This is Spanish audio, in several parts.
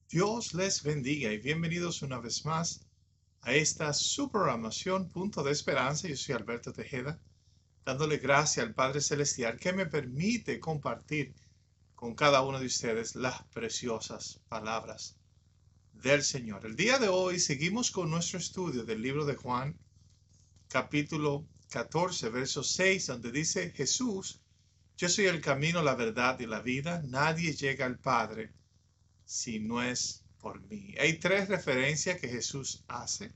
Dios les bendiga y bienvenidos una vez más a esta su programación Punto de Esperanza. Yo soy Alberto Tejeda, dándole gracias al Padre Celestial que me permite compartir con cada uno de ustedes las preciosas palabras del Señor. El día de hoy seguimos con nuestro estudio del libro de Juan, capítulo 14, verso 6, donde dice Jesús: yo soy el camino, la verdad y la vida. Nadie llega al Padre si no es por mí. Hay tres referencias que Jesús hace.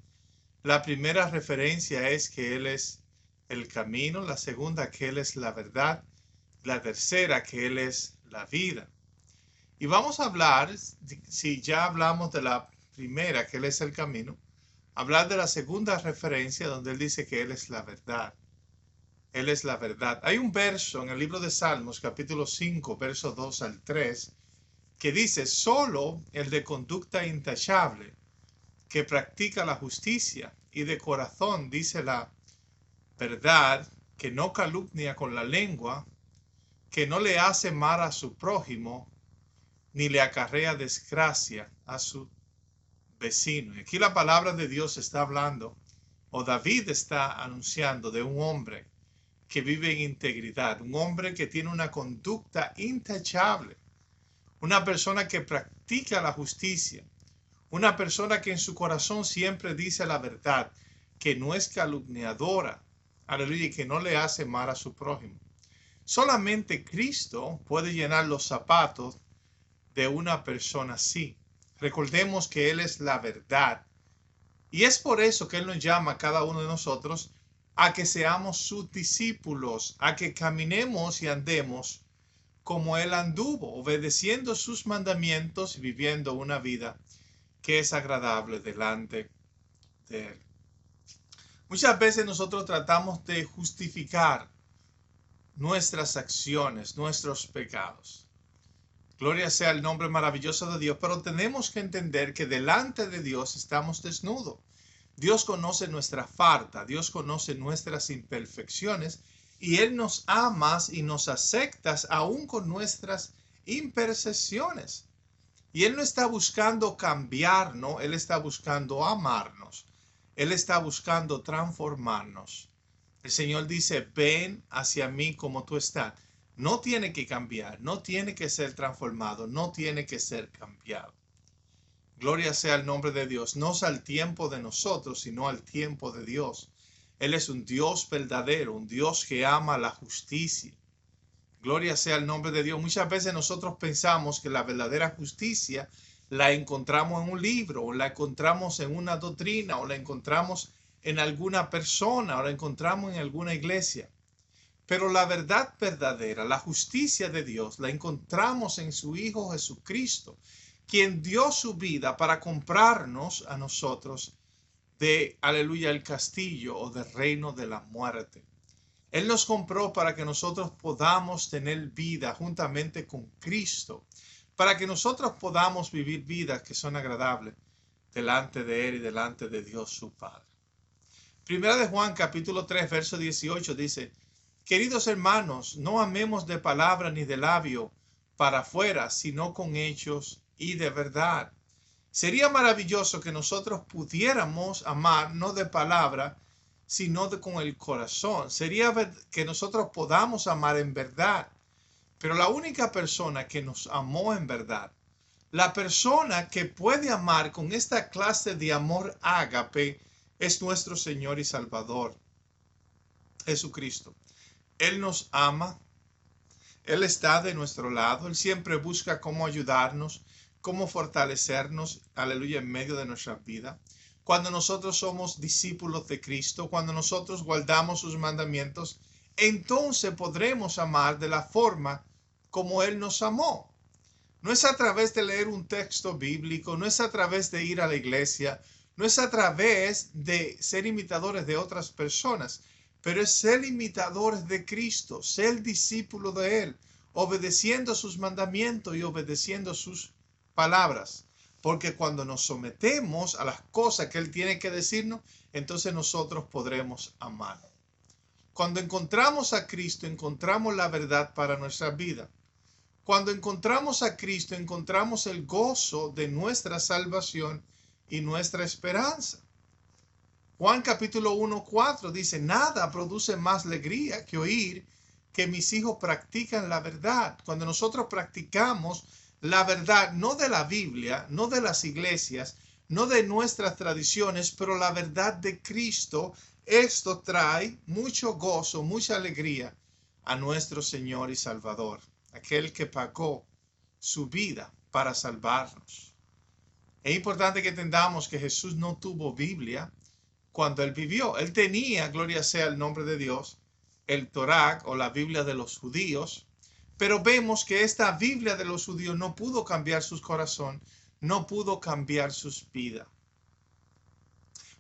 La primera referencia es que Él es el camino, la segunda que Él es la verdad, la tercera que Él es la vida. Y vamos a hablar, si ya hablamos de la primera, que Él es el camino, hablar de la segunda referencia donde Él dice que Él es la verdad. Él es la verdad. Hay un verso en el libro de Salmos, capítulo 5, versos 2 al 3, que dice: solo el de conducta intachable, que practica la justicia y de corazón dice la verdad, que no calumnia con la lengua, que no le hace mal a su prójimo, ni le acarrea desgracia a su vecino. Y aquí la palabra de Dios está hablando, o David está anunciando, de un hombre que vive en integridad, un hombre que tiene una conducta intachable, una persona que practica la justicia, una persona que en su corazón siempre dice la verdad, que no es calumniadora, aleluya, y que no le hace mal a su prójimo. Solamente Cristo puede llenar los zapatos de una persona así. Recordemos que Él es la verdad. Y es por eso que Él nos llama a cada uno de nosotros a que seamos sus discípulos, a que caminemos y andemos como Él anduvo, obedeciendo sus mandamientos y viviendo una vida que es agradable delante de Él. Muchas veces nosotros tratamos de justificar nuestras acciones, nuestros pecados. Gloria sea el nombre maravilloso de Dios, pero tenemos que entender que delante de Dios estamos desnudos. Dios conoce nuestra falta, Dios conoce nuestras imperfecciones y Él nos ama y nos acepta aún con nuestras imperfecciones. Y Él no está buscando cambiarnos, Él está buscando amarnos. Él está buscando transformarnos. El Señor dice: ven hacia mí como tú estás. No tiene que cambiar, no tiene que ser transformado, no tiene que ser cambiado. Gloria sea el nombre de Dios, no es al tiempo de nosotros, sino al tiempo de Dios. Él es un Dios verdadero, un Dios que ama la justicia. Gloria sea el nombre de Dios. Muchas veces nosotros pensamos que la verdadera justicia la encontramos en un libro, o la encontramos en una doctrina, o la encontramos en alguna persona, o la encontramos en alguna iglesia. Pero la verdad verdadera, la justicia de Dios, la encontramos en su Hijo Jesucristo, quien dio su vida para comprarnos a nosotros de, aleluya, el castillo o del reino de la muerte. Él nos compró para que nosotros podamos tener vida juntamente con Cristo, para que nosotros podamos vivir vidas que son agradables delante de Él y delante de Dios su Padre. Primera de Juan capítulo 3 verso 18 dice: queridos hermanos, no amemos de palabra ni de labio para afuera, sino con hechos y de verdad. Sería maravilloso que nosotros pudiéramos amar no de palabra, sino con el corazón. Sería que nosotros podamos amar en verdad. Pero la única persona que nos amó en verdad, la persona que puede amar con esta clase de amor ágape, es nuestro Señor y Salvador, Jesucristo. Él nos ama, Él está de nuestro lado, Él siempre busca cómo ayudarnos, cómo fortalecernos, aleluya, en medio de nuestra vida. Cuando nosotros somos discípulos de Cristo, cuando nosotros guardamos sus mandamientos, entonces podremos amar de la forma como Él nos amó. No es a través de leer un texto bíblico, no es a través de ir a la iglesia, no es a través de ser imitadores de otras personas, pero es ser imitadores de Cristo, ser discípulo de Él, obedeciendo sus mandamientos y obedeciendo sus palabras. Porque cuando nos sometemos a las cosas que Él tiene que decirnos, entonces nosotros podremos amar. Cuando encontramos a Cristo, encontramos la verdad para nuestra vida. Cuando encontramos a Cristo, encontramos el gozo de nuestra salvación y nuestra esperanza. Juan capítulo 1:4 dice, nada produce más alegría que oír que mis hijos practican la verdad. Cuando nosotros practicamos la verdad, no de la Biblia, no de las iglesias, no de nuestras tradiciones, pero la verdad de Cristo, esto trae mucho gozo, mucha alegría a nuestro Señor y Salvador, aquel que pagó su vida para salvarnos. Es importante que entendamos que Jesús no tuvo Biblia cuando él vivió. Él tenía, gloria sea el nombre de Dios, el Torá o la Biblia de los judíos, pero vemos que esta Biblia de los judíos no pudo cambiar su corazón, no pudo cambiar sus vidas.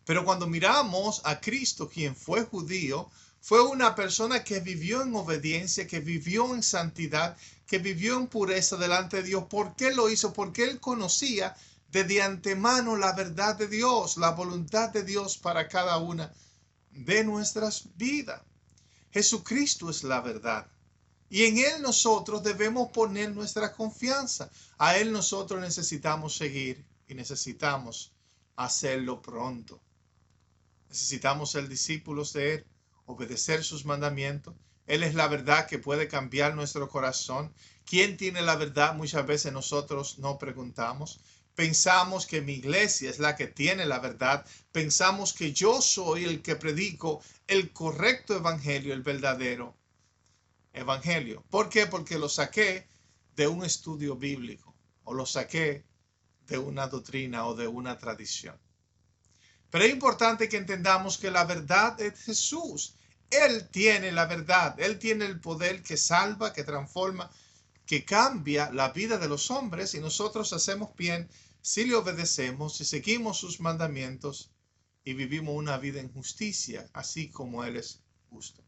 Pero cuando miramos a Cristo, quien fue judío, fue una persona que vivió en obediencia, que vivió en santidad, que vivió en pureza delante de Dios. ¿Por qué lo hizo? Porque él conocía de antemano la verdad de Dios, la voluntad de Dios para cada una de nuestras vidas. Jesucristo es la verdad. Y en Él nosotros debemos poner nuestra confianza. A Él nosotros necesitamos seguir y necesitamos hacerlo pronto. Necesitamos ser discípulos de Él, obedecer sus mandamientos. Él es la verdad que puede cambiar nuestro corazón. ¿Quién tiene la verdad? Muchas veces nosotros no preguntamos. Pensamos que mi iglesia es la que tiene la verdad. Pensamos que yo soy el que predico el correcto evangelio, el verdadero evangelio. ¿Por qué? Porque lo saqué de un estudio bíblico o lo saqué de una doctrina o de una tradición. Pero es importante que entendamos que la verdad es Jesús. Él tiene la verdad. Él tiene el poder que salva, que transforma, que cambia la vida de los hombres, y nosotros hacemos bien si le obedecemos, si seguimos sus mandamientos y vivimos una vida en justicia, así como Él es justo.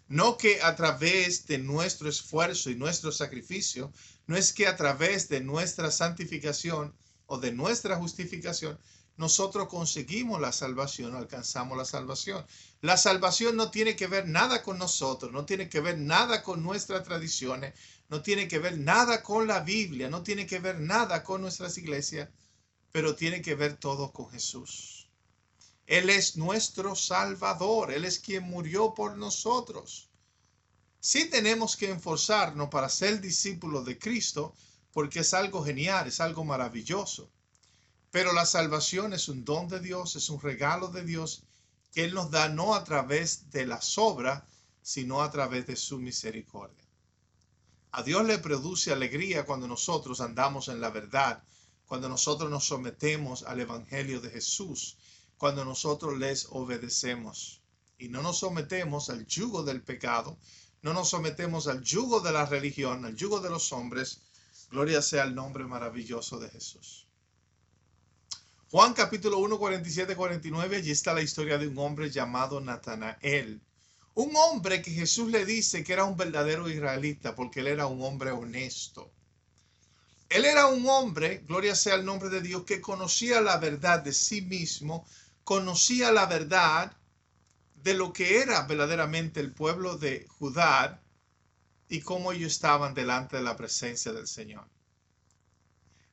No que a través de nuestro esfuerzo y nuestro sacrificio, no es que a través de nuestra santificación o de nuestra justificación, nosotros conseguimos la salvación, alcanzamos la salvación. La salvación no tiene que ver nada con nosotros, no tiene que ver nada con nuestras tradiciones, no tiene que ver nada con la Biblia, no tiene que ver nada con nuestras iglesias, pero tiene que ver todo con Jesús. Él es nuestro Salvador, Él es quien murió por nosotros. Sí tenemos que esforzarnos para ser discípulos de Cristo, porque es algo genial, es algo maravilloso. Pero la salvación es un don de Dios, es un regalo de Dios que Él nos da no a través de las obras, sino a través de su misericordia. A Dios le produce alegría cuando nosotros andamos en la verdad, cuando nosotros nos sometemos al Evangelio de Jesús, cuando nosotros les obedecemos y no nos sometemos al yugo del pecado, no nos sometemos al yugo de la religión, al yugo de los hombres. Gloria sea el nombre maravilloso de Jesús. Juan capítulo 1, 47, 49, allí está la historia de un hombre llamado Natanael. Un hombre que Jesús le dice que era un verdadero israelita porque él era un hombre honesto. Él era un hombre, gloria sea el nombre de Dios, que conocía la verdad de sí mismo, conocía la verdad de lo que era verdaderamente el pueblo de Judá y cómo ellos estaban delante de la presencia del Señor.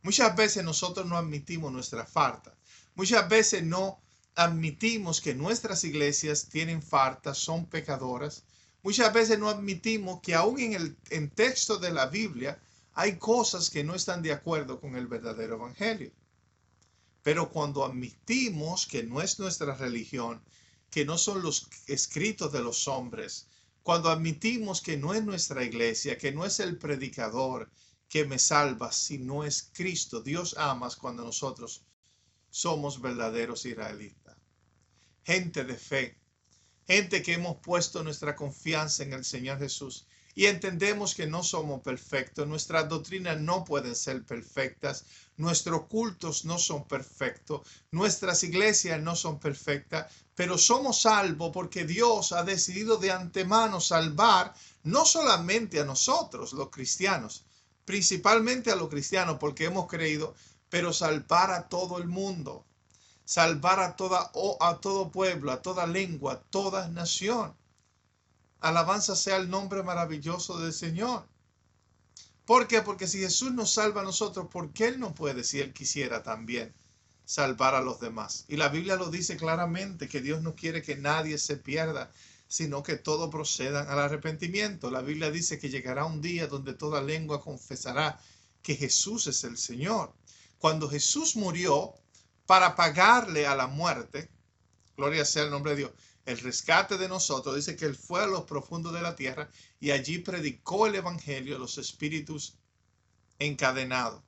Muchas veces nosotros no admitimos nuestra falta. Muchas veces no admitimos que nuestras iglesias tienen faltas, son pecadoras. Muchas veces no admitimos que aún en el texto de la Biblia hay cosas que no están de acuerdo con el verdadero evangelio. Pero cuando admitimos que no es nuestra religión, que no son los escritos de los hombres, cuando admitimos que no es nuestra iglesia, que no es el predicador que me salva, si no es Cristo, Dios ama cuando nosotros somos verdaderos israelitas. Gente de fe, gente que hemos puesto nuestra confianza en el Señor Jesús y entendemos que no somos perfectos, nuestras doctrinas no pueden ser perfectas, nuestros cultos no son perfectos, nuestras iglesias no son perfectas, pero somos salvos porque Dios ha decidido de antemano salvar no solamente a nosotros, los cristianos, principalmente a los cristianos porque hemos creído, pero salvar a todo el mundo, salvar a todo pueblo, a toda lengua, a toda nación. Alabanza sea el nombre maravilloso del Señor. ¿Por qué? Porque si Jesús nos salva a nosotros, ¿por qué Él no puede, si Él quisiera también, salvar a los demás? Y la Biblia lo dice claramente, que Dios no quiere que nadie se pierda, sino que todos procedan al arrepentimiento. La Biblia dice que llegará un día donde toda lengua confesará que Jesús es el Señor. Cuando Jesús murió para pagarle a la muerte, gloria sea el nombre de Dios, el rescate de nosotros, dice que Él fue a los profundos de la tierra y allí predicó el evangelio a los espíritus encadenados.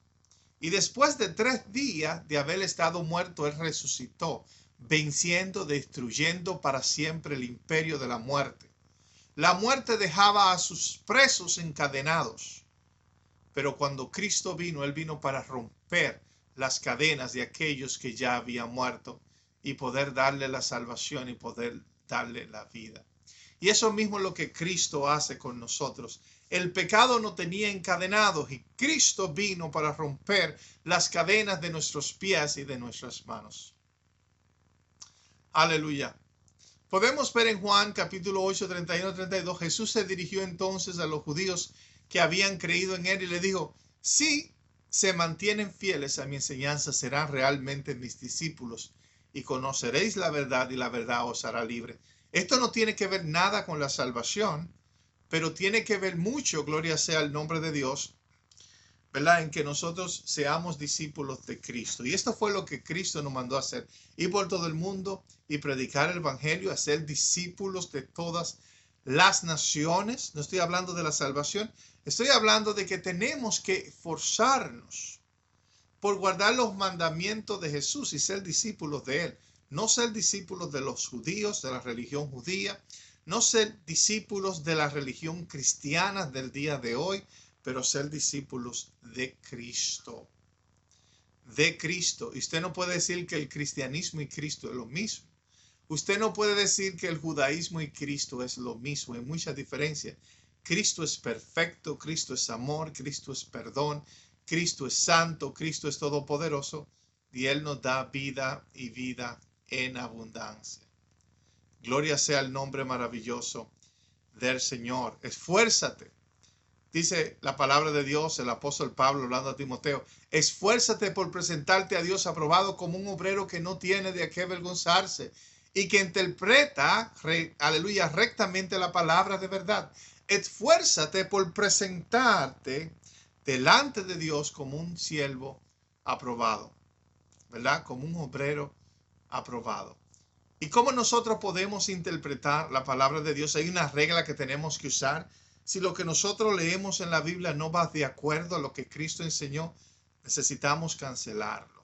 Y después de 3 días de haber estado muerto, Él resucitó, venciendo, destruyendo para siempre el imperio de la muerte. La muerte dejaba a sus presos encadenados. Pero cuando Cristo vino, Él vino para romper las cadenas de aquellos que ya habían muerto y poder darle la salvación y poder darle la vida. Y eso mismo es lo que Cristo hace con nosotros. El pecado no tenía encadenados y Cristo vino para romper las cadenas de nuestros pies y de nuestras manos. Aleluya. Podemos ver en Juan capítulo 8, 31, 32, Jesús se dirigió entonces a los judíos que habían creído en Él y le dijo, si se mantienen fieles a mi enseñanza, serán realmente mis discípulos y conoceréis la verdad y la verdad os hará libre. Esto no tiene que ver nada con la salvación, pero tiene que ver mucho, gloria sea el nombre de Dios, ¿verdad? En que nosotros seamos discípulos de Cristo. Y esto fue lo que Cristo nos mandó a hacer. Ir por todo el mundo y predicar el evangelio, hacer discípulos de todas las naciones. No estoy hablando de la salvación. Estoy hablando de que tenemos que esforzarnos por guardar los mandamientos de Jesús y ser discípulos de Él. No ser discípulos de los judíos, de la religión judía. No ser discípulos de la religión cristiana del día de hoy, pero ser discípulos de Cristo. De Cristo. Y usted no puede decir que el cristianismo y Cristo es lo mismo. Usted no puede decir que el judaísmo y Cristo es lo mismo. Hay mucha diferencia. Cristo es perfecto, Cristo es amor, Cristo es perdón, Cristo es santo, Cristo es todopoderoso y Él nos da vida y vida en abundancia. Gloria sea el nombre maravilloso del Señor. Esfuérzate. Dice la palabra de Dios, el apóstol Pablo hablando a Timoteo, esfuérzate por presentarte a Dios aprobado como un obrero que no tiene de qué avergonzarse y que interpreta, aleluya, rectamente la palabra de verdad. Esfuérzate por presentarte delante de Dios como un siervo aprobado, ¿verdad? Como un obrero aprobado. ¿Y cómo nosotros podemos interpretar la palabra de Dios? Hay una regla que tenemos que usar. Si lo que nosotros leemos en la Biblia no va de acuerdo a lo que Cristo enseñó, necesitamos cancelarlo.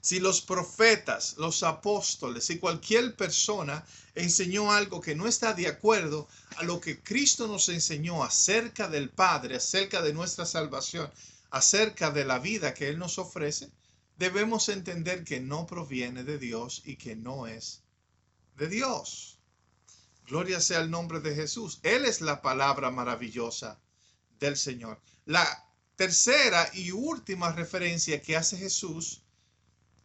Si los profetas, los apóstoles, si cualquier persona enseñó algo que no está de acuerdo a lo que Cristo nos enseñó acerca del Padre, acerca de nuestra salvación, acerca de la vida que Él nos ofrece, debemos entender que no proviene de Dios y que no es de Dios. Gloria sea el nombre de Jesús. Él es la palabra maravillosa del Señor. La tercera y última referencia que hace Jesús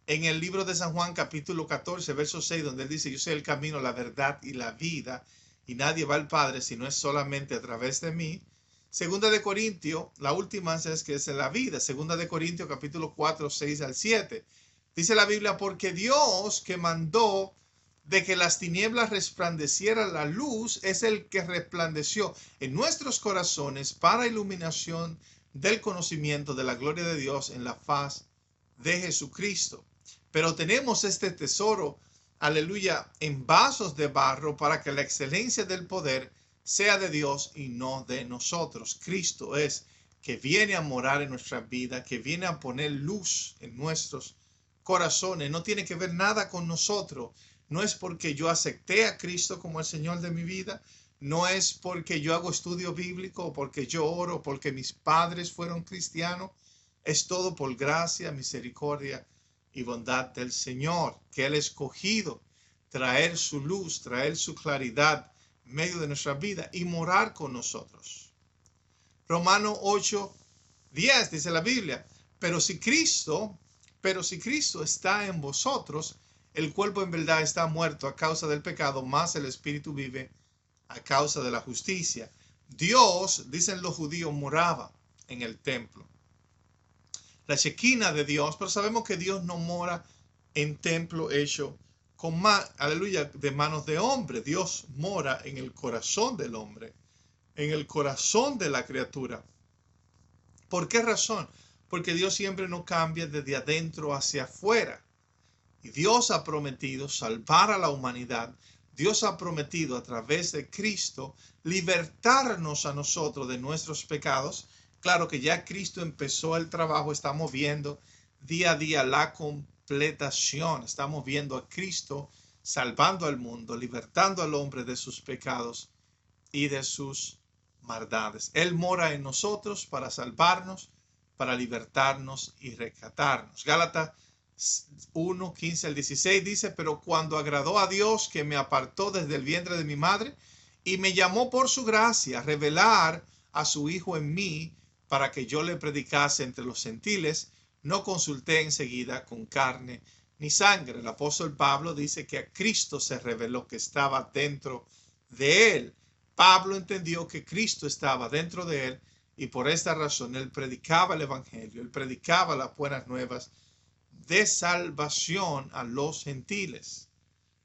en el libro de San Juan capítulo 14, verso 6, donde Él dice, yo soy el camino, la verdad y la vida, y nadie va al Padre si no es solamente a través de mí. Segunda de Corintios, la última es que es la vida. Segunda de Corintios capítulo 4, 6 al 7. Dice la Biblia, porque Dios que mandó de que las tinieblas resplandeciera la luz es el que resplandeció en nuestros corazones para iluminación del conocimiento de la gloria de Dios en la faz de Jesucristo. Pero tenemos este tesoro, aleluya, en vasos de barro para que la excelencia del poder sea de Dios y no de nosotros. Cristo es que viene a morar en nuestra vida, que viene a poner luz en nuestros corazones. No tiene que ver nada con nosotros. No es porque yo acepté a Cristo como el Señor de mi vida. No es porque yo hago estudio bíblico o porque yo oro, porque mis padres fueron cristianos. Es todo por gracia, misericordia y bondad del Señor, que Él ha escogido traer su luz, traer su claridad en medio de nuestra vida y morar con nosotros. Romanos 8, 10 dice la Biblia, pero si Cristo está en vosotros, el cuerpo en verdad está muerto a causa del pecado, mas el espíritu vive a causa de la justicia. Dios, dicen los judíos, moraba en el templo. La Shekinah de Dios, pero sabemos que Dios no mora en templo hecho con aleluya, de manos de hombre. Dios mora en el corazón del hombre, en el corazón de la criatura. ¿Por qué razón? Porque Dios siempre no cambia desde adentro hacia afuera. Y Dios ha prometido salvar a la humanidad. Dios ha prometido a través de Cristo libertarnos a nosotros de nuestros pecados. Claro que ya Cristo empezó el trabajo, estamos viendo día a día la completación. Estamos viendo a Cristo salvando al mundo, libertando al hombre de sus pecados y de sus maldades. Él mora en nosotros para salvarnos, para libertarnos y rescatarnos. Gálatas 1, 15 al 16 dice, pero cuando agradó a Dios que me apartó desde el vientre de mi madre y me llamó por su gracia a revelar a su Hijo en mí para que yo le predicase entre los gentiles, no consulté enseguida con carne ni sangre. El apóstol Pablo dice que a Cristo se reveló que estaba dentro de él. Pablo entendió que Cristo estaba dentro de él y por esta razón él predicaba el evangelio, él predicaba las buenas nuevas de salvación a los gentiles,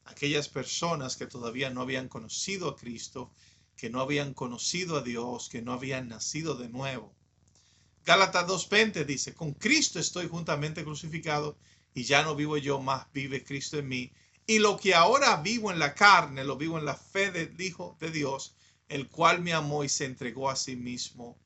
aquellas personas que todavía no habían conocido a Cristo, que no habían conocido a Dios, que no habían nacido de nuevo. Gálatas 2:20 dice, con Cristo estoy juntamente crucificado y ya no vivo yo, más vive Cristo en mí. Y lo que ahora vivo en la carne, lo vivo en la fe del Hijo de Dios, el cual me amó y se entregó a sí mismo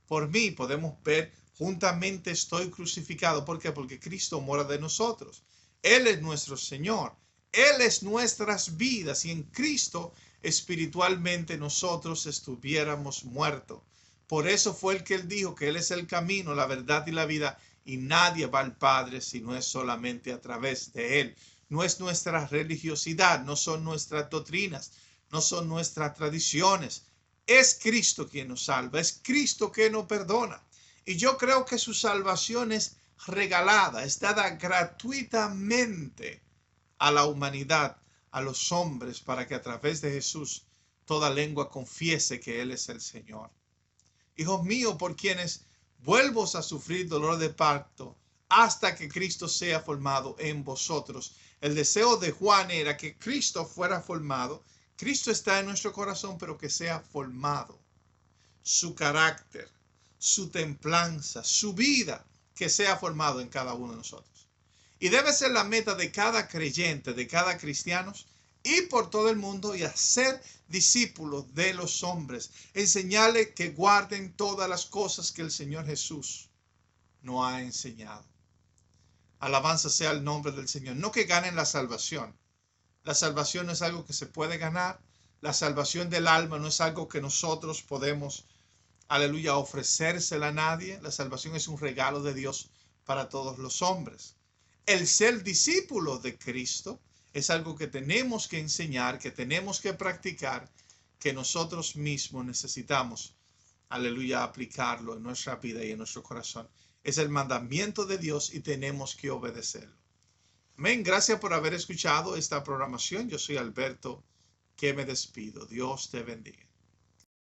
por mí. Podemos ver, juntamente estoy crucificado. ¿Por qué? Porque Cristo mora de nosotros. Él es nuestro Señor. Él es nuestras vidas y en Cristo espiritualmente nosotros estuviéramos muertos. Por eso fue el que él dijo que Él es el camino, la verdad y la vida y nadie va al Padre si no es solamente a través de Él. No es nuestra religiosidad, no son nuestras doctrinas, no son nuestras tradiciones. Es Cristo quien nos salva, es Cristo quien nos perdona. Y yo creo que su salvación es regalada, es dada gratuitamente a la humanidad, a los hombres, para que a través de Jesús toda lengua confiese que Él es el Señor. Hijos míos, por quienes vuelvo a sufrir dolor de parto hasta que Cristo sea formado en vosotros. El deseo de Juan era que Cristo fuera formado. Cristo está en nuestro corazón, pero que sea formado. Su carácter, su templanza, su vida, que sea formado en cada uno de nosotros. Y debe ser la meta de cada creyente, de cada cristiano, ir por todo el mundo y hacer discípulos de los hombres, enseñarles que guarden todas las cosas que el Señor Jesús nos ha enseñado. Alabanza sea el nombre del Señor. No que ganen la salvación. La salvación no es algo que se puede ganar. La salvación del alma no es algo que nosotros podemos, aleluya, ofrecérsela a nadie. La salvación es un regalo de Dios para todos los hombres. El ser discípulo de Cristo es algo que tenemos que enseñar, que tenemos que practicar, que nosotros mismos necesitamos, aleluya, aplicarlo en nuestra vida y en nuestro corazón. Es el mandamiento de Dios y tenemos que obedecerlo. Amén. Gracias por haber escuchado esta programación. Yo soy Alberto, que me despido. Dios te bendiga.